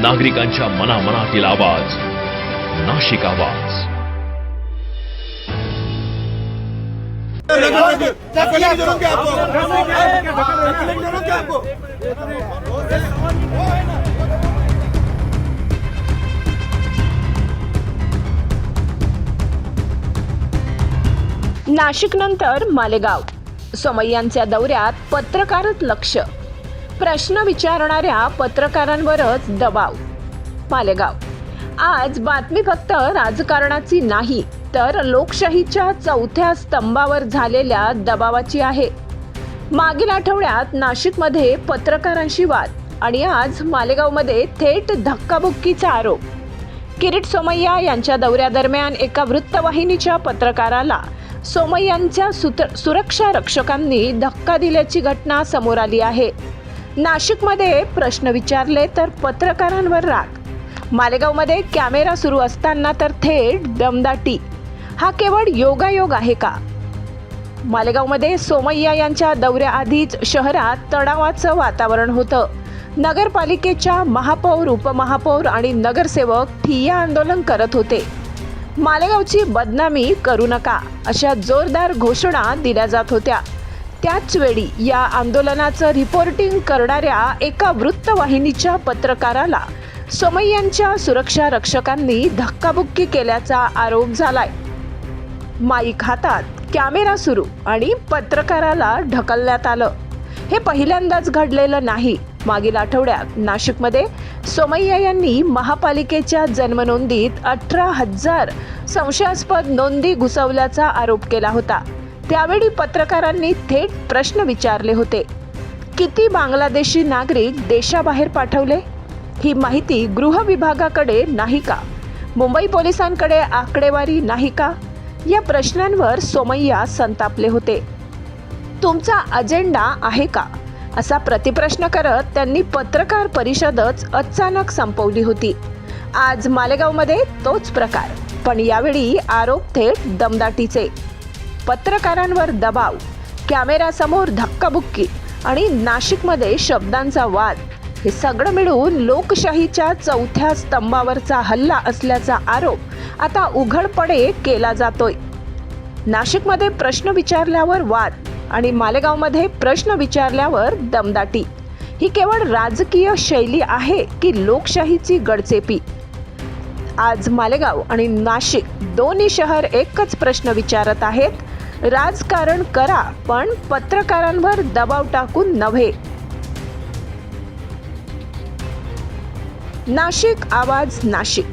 नागरिकांच्या मनामनातील आवाज, नाशिक आवाज. नाशिक नंतर मालेगाव. सोमय्यांच्या दौऱ्यात पत्रकारच लक्ष. प्रश्न विचारणाऱ्या पत्रकारांवरच दबाव. मालेगाव. आज बातमी फक्त राजकारणाची नाही तर लोकशाहीच्या चौथ्या स्तंभावर झालेल्या दबावाची आहे. मागील आठवड्यात नाशिकमध्ये पत्रकारांशी वाद आणि आज मालेगावमध्ये थेट धक्काबुक्कीचा आरोप. किरीट सोमय्या यांच्या दौऱ्यादरम्यान एका वृत्तवाहिनीच्या पत्रकाराला सोमय्यांच्या सुरक्षा रक्षकांनी धक्का दिल्याची घटना समोर आली आहे. नाशिकमध्ये प्रश्न विचारले तर पत्रकारांवर राग. मालेगावमध्ये कॅमेरा सुरू असताना तर थेट दमदाटी. हा केवळ योगायोग आहे का? मालेगावमध्ये सोमय्या यांच्या दौऱ्याआधीच शहरात तणावाचं वातावरण होतं. नगरपालिकेच्या महापौर, उपमहापौर आणि नगरसेवक ठिय्या आंदोलन करत होते. मालेगावची बदनामी करू नका अशा जोरदार घोषणा दिल्या जात होत्या. त्याच वेळी या आंदोलनाचं रिपोर्टिंग करणाऱ्या एका वृत्तवाहिनीच्या पत्रकाराला सोमय्यांच्या सुरक्षा रक्षकांनी धक्काबुक्की केल्याचा आरोप झालाय. माईक हातात, कॅमेरा सुरू आणि पत्रकाराला ढकलण्यात आलं. हे पहिल्यांदाच घडलेलं नाही. मागील आठवड्यात नाशिकमध्ये सोमय्या यांनी महापालिकेच्या जन्मनोंदीत 18,000 संशयास्पद नोंदी घुसवल्याचा आरोप केला होता. त्यावेळी पत्रकारांनी थेट प्रश्न विचारले होते. किती बांगलादेशी नागरिक देशाबाहेर पाठवले? ही माहिती गृह विभागाकडे नाही का? मुंबई पोलिसांकडे आकडेवारी नाही का? या प्रश्नांवर सोमय्या संतापले होते. तुमचा अजेंडा आहे का? असा प्रतिप्रश्न करत त्यांनी पत्रकार परिषदच अचानक संपवली होती. आज मालेगावमध्ये तोच प्रकार, पण यावेळी आरोप थेट दमदाटीचे. पत्रकारांवर दबाव, कॅमेऱ्यासमोर धक्काबुक्की आणि नाशिकमध्ये शब्दांचा वाद, हे सगळं मिळून लोकशाहीच्या चौथ्या स्तंभावरचा हल्ला असल्याचा आरोप आता उघडपणे केला जातोय. नाशिकमध्ये प्रश्न विचारल्यावर वाद आणि मालेगावमध्ये प्रश्न विचारल्यावर दमदाटी. ही केवळ राजकीय शैली आहे की लोकशाहीची गडचेपी? आज मालेगाव आणि नाशिक दोन्ही शहर एकच प्रश्न विचारत आहेत. राजकारण करा पण पत्रकारांवर दबाव टाकून नव्हे. नाशिक आवाज. नाशिक.